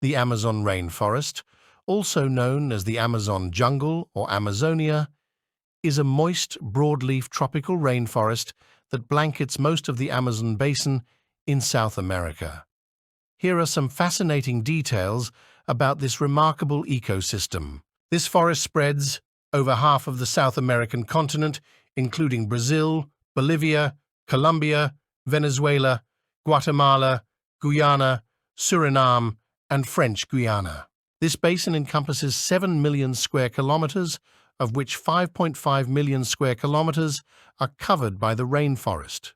The Amazon rainforest, also known as the Amazon jungle or Amazonia, is a moist, broadleaf tropical rainforest that blankets most of the Amazon basin in South America. Here are some fascinating details about this remarkable ecosystem. This forest spreads over half of the South American continent, including Brazil, Bolivia, Colombia, Venezuela, Guatemala, Guyana, Suriname, and French Guiana. This basin encompasses 7 million square kilometers, of which 5.5 million square kilometers are covered by the rainforest.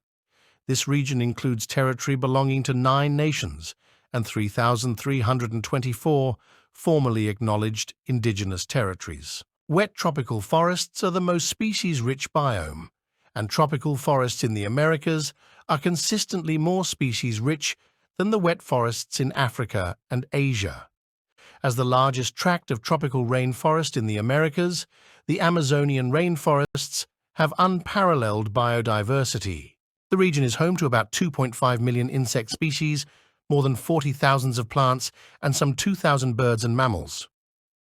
This region includes territory belonging to 9 nations and 3,324 formally acknowledged indigenous territories. Wet tropical forests are the most species-rich biome, and tropical forests in the Americas are consistently more species-rich than the wet forests in Africa and Asia. As the largest tract of tropical rainforest in the Americas, the Amazonian rainforests have unparalleled biodiversity. The region is home to about 2.5 million insect species, more than 40,000 of plants, and some 2,000 birds and mammals.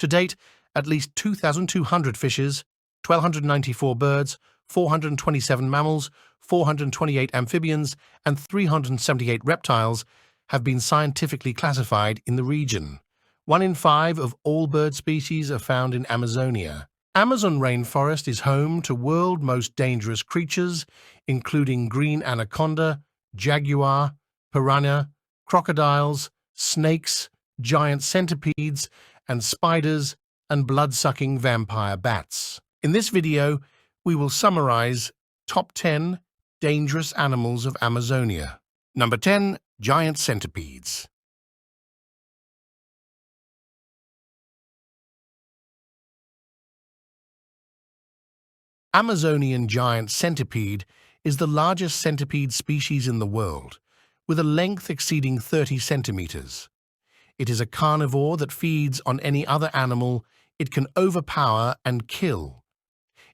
To date, at least 2,200 fishes, 1,294 birds, 427 mammals, 428 amphibians, and 378 reptiles have been scientifically classified in the region. 1 in 5 of all bird species are found in Amazonia. Amazon rainforest is home to world's most dangerous creatures, including green anaconda, jaguar, piranha, crocodiles, snakes, giant centipedes, and spiders, and blood-sucking vampire bats. In this video, we will summarize top 10 dangerous animals of Amazonia. Number 10. Giant centipedes. Amazonian giant centipede is the largest centipede species in the world, with a length exceeding 30 centimeters. It is a carnivore that feeds on any other animal it can overpower and kill.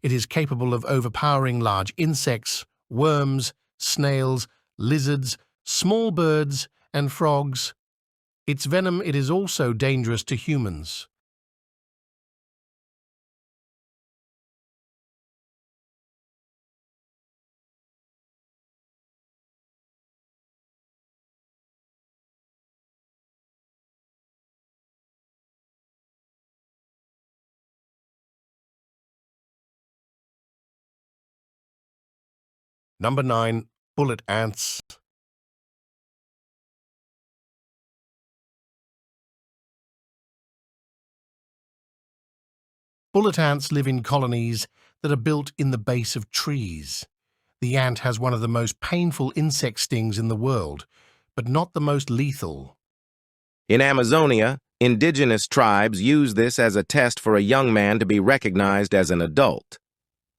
It is capable of overpowering large insects, worms, snails, lizards, small birds, and frogs. Its venom it is also dangerous to humans. Number 9. Bullet ants. Bullet ants live in colonies that are built in the base of trees. The ant has one of the most painful insect stings in the world, but not the most lethal. In Amazonia, indigenous tribes use this as a test for a young man to be recognized as an adult.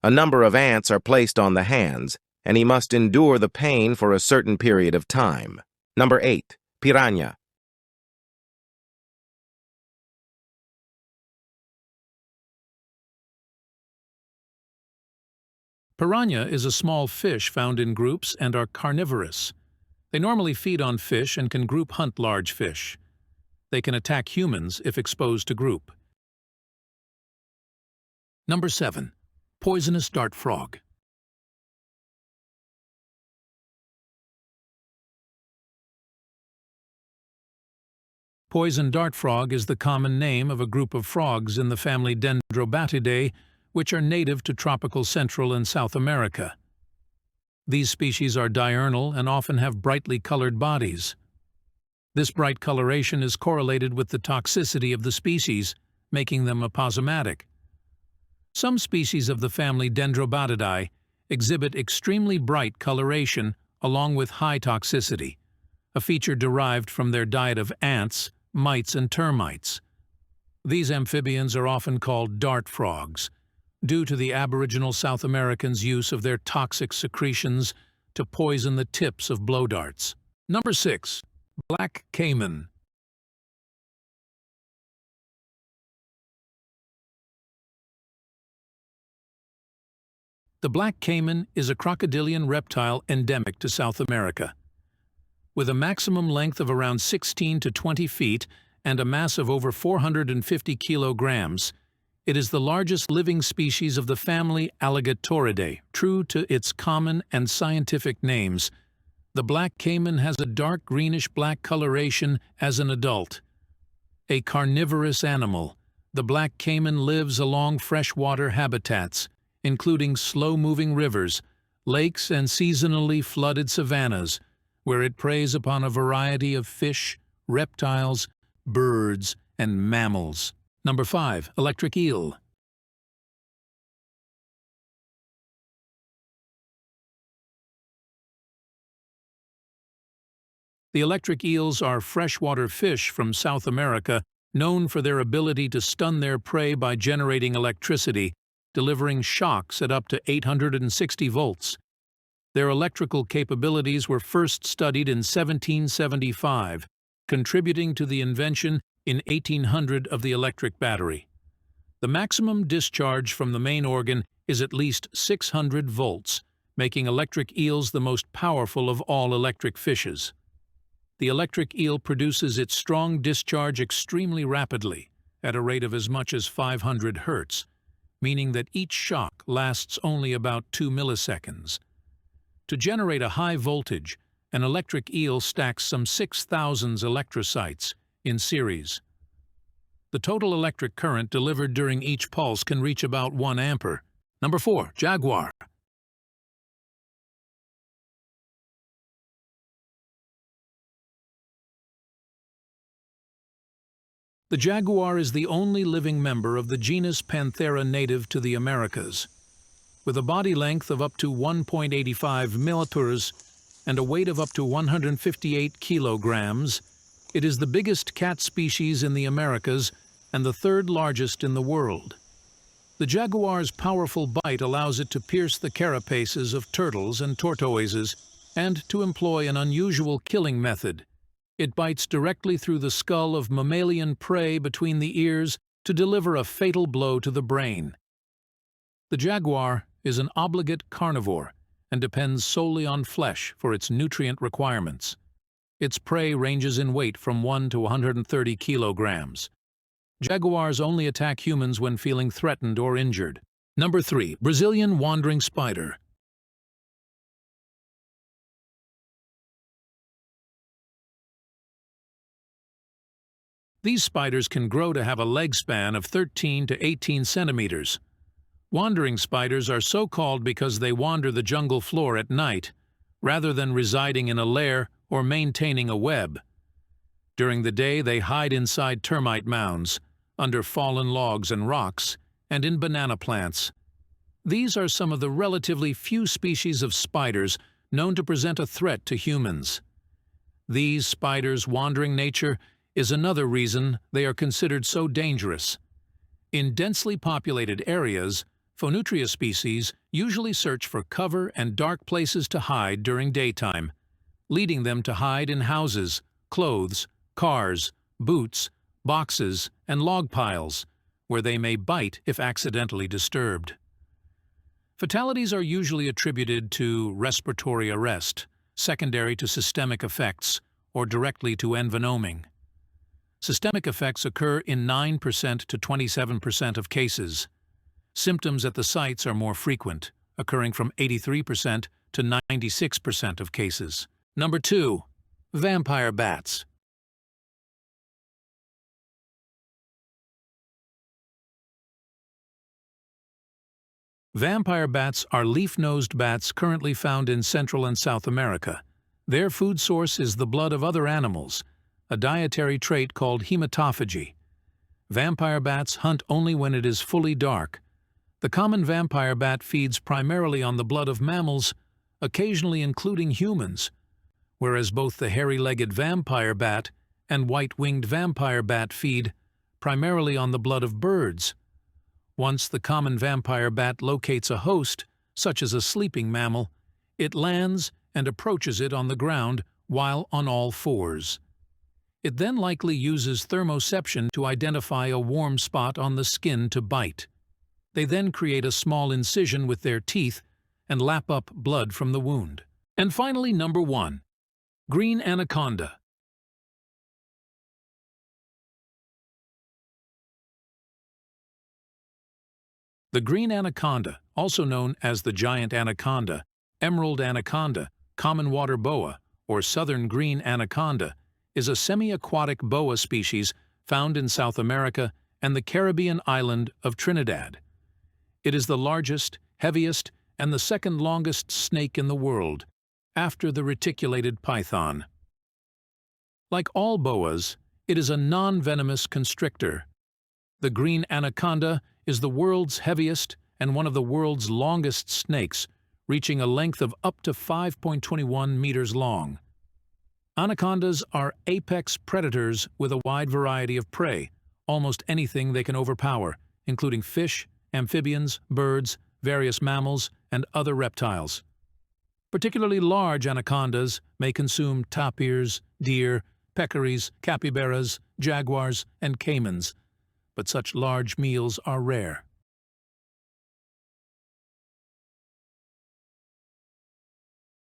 A number of ants are placed on the hands, and he must endure the pain for a certain period of time. Number 8. Piranha. Piranha is a small fish found in groups and are carnivorous. They normally feed on fish and can group hunt large fish. They can attack humans if exposed to group. Number 7. Poisonous dart frog. Poison dart frog is the common name of a group of frogs in the family Dendrobatidae, which are native to tropical Central and South America. These species are diurnal and often have brightly colored bodies. This bright coloration is correlated with the toxicity of the species, making them aposematic. Some species of the family Dendrobatidae exhibit extremely bright coloration along with high toxicity, a feature derived from their diet of ants, mites, and termites. These amphibians are often called dart frogs, due to the Aboriginal South Americans' use of their toxic secretions to poison the tips of blow darts. Number 6. Black Cayman. The black cayman is a crocodilian reptile endemic to South America. With a maximum length of around 16 to 20 feet and a mass of over 450 kilograms. It is the largest living species of the family Alligatoridae, true to its common and scientific names. The black caiman has a dark greenish-black coloration as an adult. A carnivorous animal, the black caiman lives along freshwater habitats, including slow-moving rivers, lakes, and seasonally flooded savannas, where it preys upon a variety of fish, reptiles, birds, and mammals. Number 5. Electric eel. The electric eels are freshwater fish from South America, known for their ability to stun their prey by generating electricity, delivering shocks at up to 860 volts. Their electrical capabilities were first studied in 1775, contributing to the invention in 1800 of the electric battery. The maximum discharge from the main organ is at least 600 volts, making electric eels the most powerful of all electric fishes. The electric eel produces its strong discharge extremely rapidly, at a rate of as much as 500 hertz, meaning that each shock lasts only about 2 milliseconds. To generate a high voltage, an electric eel stacks some 6,000 electrocytes in series. The total electric current delivered during each pulse can reach about 1 ampere. Number 4. Jaguar. The jaguar is the only living member of the genus Panthera native to the Americas. With a body length of up to 1.85 millimeters and a weight of up to 158 kilograms, it is the biggest cat species in the Americas and the third largest in the world. The jaguar's powerful bite allows it to pierce the carapaces of turtles and tortoises and to employ an unusual killing method. It bites directly through the skull of mammalian prey between the ears to deliver a fatal blow to the brain. The jaguar is an obligate carnivore and depends solely on flesh for its nutrient requirements. Its prey ranges in weight from 1 to 130 kilograms. Jaguars only attack humans when feeling threatened or injured. Number 3. Brazilian wandering spider. These spiders can grow to have a leg span of 13 to 18 centimeters. Wandering spiders are so called because they wander the jungle floor at night, rather than residing in a lair or maintaining a web. During the day, they hide inside termite mounds, under fallen logs and rocks, and in banana plants. These are some of the relatively few species of spiders known to present a threat to humans. These spiders' wandering nature is another reason they are considered so dangerous. In densely populated areas, Phonutria species usually search for cover and dark places to hide during daytime, leading them to hide in houses, clothes, cars, boots, boxes, and log piles, where they may bite if accidentally disturbed. Fatalities are usually attributed to respiratory arrest, secondary to systemic effects, or directly to envenoming. Systemic effects occur in 9% to 27% of cases. Symptoms at the sites are more frequent, occurring from 83% to 96% of cases. Number 2. Vampire bats. Vampire bats are leaf-nosed bats currently found in Central and South America. Their food source is the blood of other animals, a dietary trait called hematophagy. Vampire bats hunt only when it is fully dark. The common vampire bat feeds primarily on the blood of mammals, occasionally including humans, whereas both the hairy-legged vampire bat and white-winged vampire bat feed primarily on the blood of birds. Once the common vampire bat locates a host, such as a sleeping mammal, it lands and approaches it on the ground while on all fours. It then likely uses thermoception to identify a warm spot on the skin to bite. They then create a small incision with their teeth and lap up blood from the wound. And finally, number 1. Green anaconda. The green anaconda, also known as the giant anaconda, emerald anaconda, common water boa, or southern green anaconda, is a semi-aquatic boa species found in South America and the Caribbean island of Trinidad. It is the largest, heaviest, and the second longest snake in the world, after the reticulated python. Like all boas, it is a non-venomous constrictor. The green anaconda is the world's heaviest and one of the world's longest snakes, reaching a length of up to 5.21 meters long. Anacondas are apex predators with a wide variety of prey, almost anything they can overpower, including fish, amphibians, birds, various mammals, and other reptiles. Particularly large anacondas may consume tapirs, deer, peccaries, capybaras, jaguars, and caimans, but such large meals are rare.